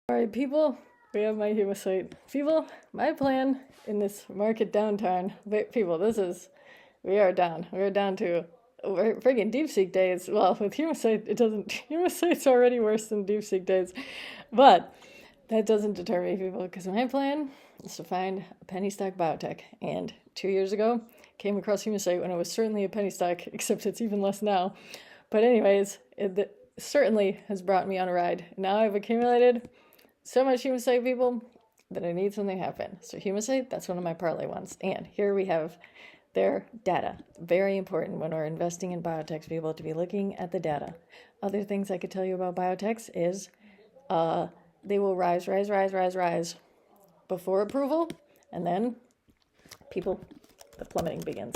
All right, people, we have my Humacyte. People, my plan in this market downturn, people, we are down. We're down to friggin' DeepSeek days. Well, with Humacyte, Humacyte's already worse than DeepSeek days. But that doesn't deter me, people, because my plan is to find a penny stock biotech. And 2 years ago, came across Humacyte when it was certainly a penny stock, except it's even less now. But anyways, it certainly has brought me on a ride. Now I've accumulated so much Humacyte, people, that I need something to happen. So Humacyte, that's one of my parlay ones. And here we have their data. Very important when we're investing in biotechs, people, to be looking at the data. Other things I could tell you about biotechs is they will rise before approval, and then, people, the plummeting begins.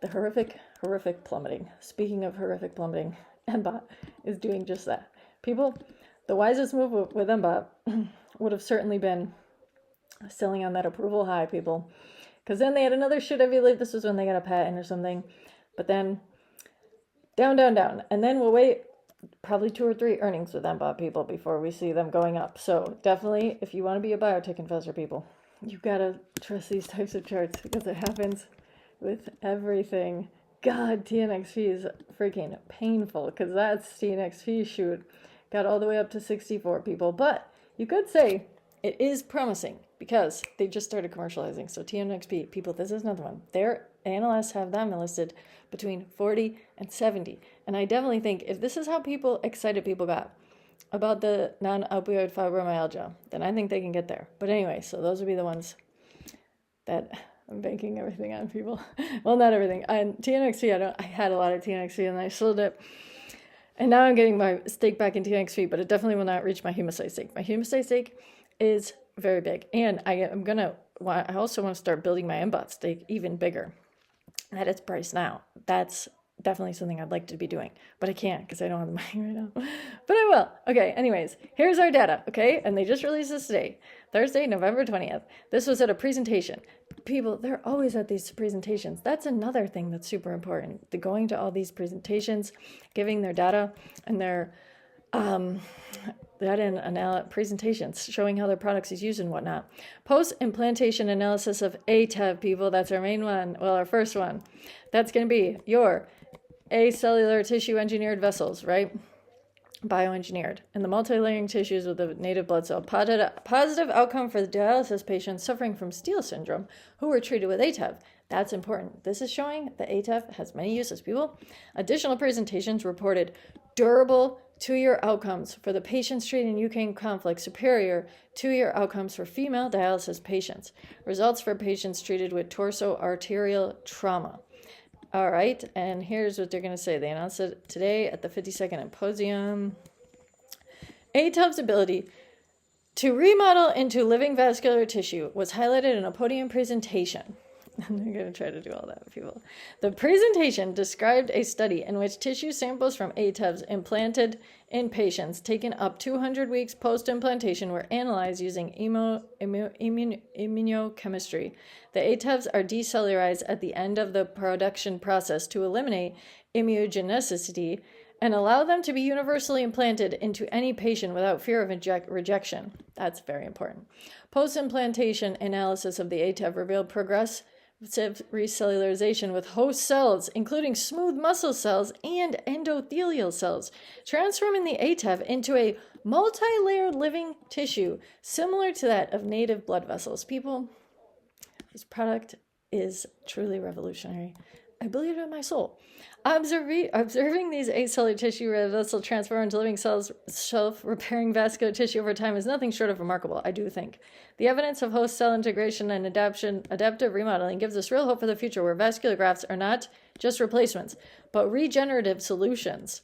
The horrific plummeting. Speaking of horrific plummeting, MBOT is doing just that. People, the wisest move with MBOT would have certainly been selling on that approval high, people. Because then they had another should I believe this was when they got a patent or something. But then down. And then we'll wait probably 2 or 3 earnings with MBOT, people, before we see them going up. So definitely, if you want to be a biotech investor, people, you got to trust these types of charts because it happens with everything. God, TNXP is freaking painful because that's TNXP shoot. Got all the way up to 64, people. But you could say it is promising because they just started commercializing. So TNXP, people, this is another one. Their analysts have them listed between 40 and 70. And I definitely think if this is how excited people got about the non-opioid fibromyalgia, then I think they can get there. But anyway, so those would be the ones that I'm banking everything on, people. Well, not everything. On TNXP, I had a lot of TNXP and I sold it. And now I'm getting my stake back in TNXP, but it definitely will not reach my Humacyte stake. My Humacyte stake is very big. And I also want to start building my MBOT stake even bigger at its price now. That's definitely something I'd like to be doing, but I can't because I don't have the money right now. But I will. Okay, anyways, here's our data, okay? And they just released this today, Thursday, November 20th. This was at a presentation. People, they're always at these presentations. That's another thing that's super important. They're going to all these presentations, giving their data and their presentations, showing how their products is used and whatnot. Post-implantation analysis of ATEV, people, that's our main one. Well, our first one. That's going to be your acellular tissue engineered vessels, right? Bioengineered, and the multi-layering tissues with a native blood cell. Positive outcome for the dialysis patients suffering from Steele syndrome who were treated with ATEV. That's important. This is showing that ATEV has many uses, people. Additional presentations reported durable 2-year outcomes for the patients treated in Ukraine conflict, superior 2-year outcomes for female dialysis patients. Results for patients treated with torso arterial trauma. All right, and here's what they're going to say. They announced it today at the 52nd Symposium. ATEV's ability to remodel into living vascular tissue was highlighted in a podium presentation. I'm going to try to do all that, people. The presentation described a study in which tissue samples from ATEVs implanted in patients taken up 200 weeks post-implantation were analyzed using immunochemistry. The ATEVs are decellularized at the end of the production process to eliminate immunogenicity and allow them to be universally implanted into any patient without fear of rejection. That's very important. Post-implantation analysis of the ATEV revealed progressive recellularization with host cells, including smooth muscle cells and endothelial cells, transforming the ATEV into a multi-layered living tissue similar to that of native blood vessels. People, this product is truly revolutionary. I believe it in my soul. Observing these acellular tissue vessels transform into living cells, self-repairing vascular tissue over time is nothing short of remarkable, I do think. The evidence of host cell integration and adaptive remodeling gives us real hope for the future where vascular grafts are not just replacements, but regenerative solutions.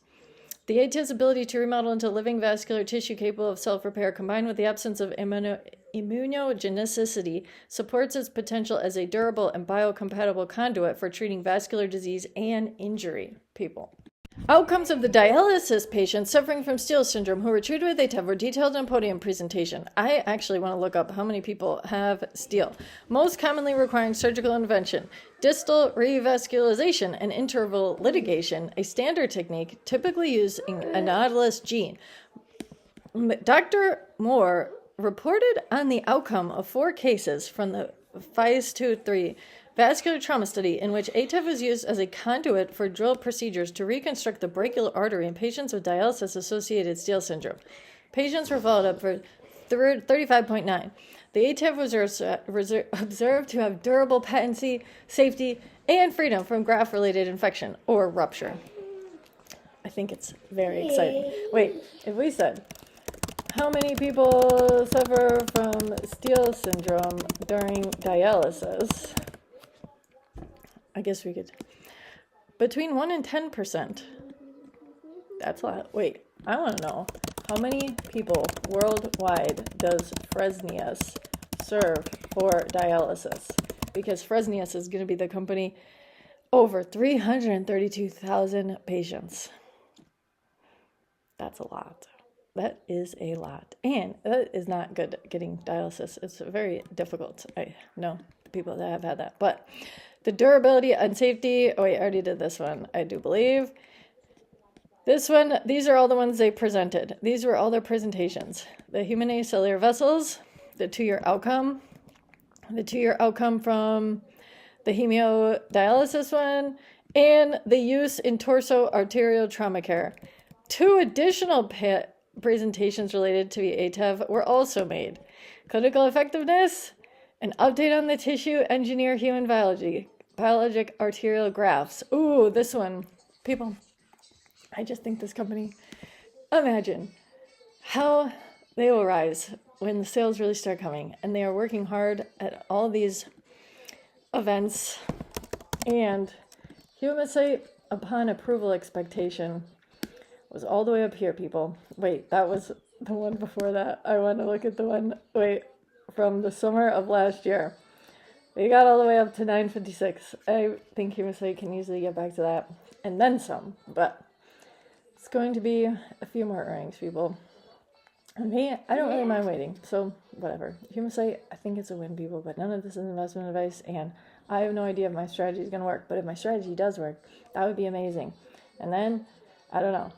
The ATEV's ability to remodel into living vascular tissue capable of self-repair, combined with the absence of immunogenicity, supports its potential as a durable and biocompatible conduit for treating vascular disease and injury, people. Outcomes of the dialysis patients suffering from Steele syndrome who were treated with ATEV were detailed in a podium presentation. I actually want to look up how many people have Steele. Most commonly requiring surgical intervention, distal revascularization, and interval litigation, a standard technique typically used in a nautilus gene. Dr. Moore reported on the outcome of 4 cases from the phase 2-3 vascular trauma study in which ATEV was used as a conduit for drill procedures to reconstruct the brachial artery in patients with dialysis-associated Steele syndrome. Patients were followed up for 35.9. The ATEV was observed to have durable patency, safety, and freedom from graft-related infection or rupture. I think it's very exciting. Wait, if we said, how many people suffer from Steele syndrome during dialysis? I guess we could. Between 1 and 10%. That's a lot. Wait, I want to know, how many people worldwide does Fresenius serve for dialysis? Because Fresenius is going to be the company over 332,000 patients. That's a lot. That is a lot. And that is not good getting dialysis. It's very difficult. I know the people that have had that. But the durability and safety, oh wait, I already did this one, I do believe. This one, these are all the ones they presented. These were all their presentations. The Humacyte cellular vessels, the 2-year outcome, the 2-year outcome from the hemodialysis one, and the use in torso arterial trauma care. 2 additional presentations related to the ATEV were also made. Clinical effectiveness, an update on the tissue engineer human biologic arterial grafts. Ooh, this one. People, I just think this company, imagine how they will rise when the sales really start coming. And they are working hard at all these events. And Humacyte, upon approval expectation, was all the way up here, people. Wait, that was the one before that. I want to look at the one, wait, from the summer of last year. They got all the way up to 956. I think Humacyte can easily get back to that. And then some, but it's going to be a few more earnings, people. And me, I don't really mind waiting, so whatever. Humacyte, I think it's a win, people, but none of this is investment advice, and I have no idea if my strategy is going to work. But if my strategy does work, that would be amazing. And then, I don't know.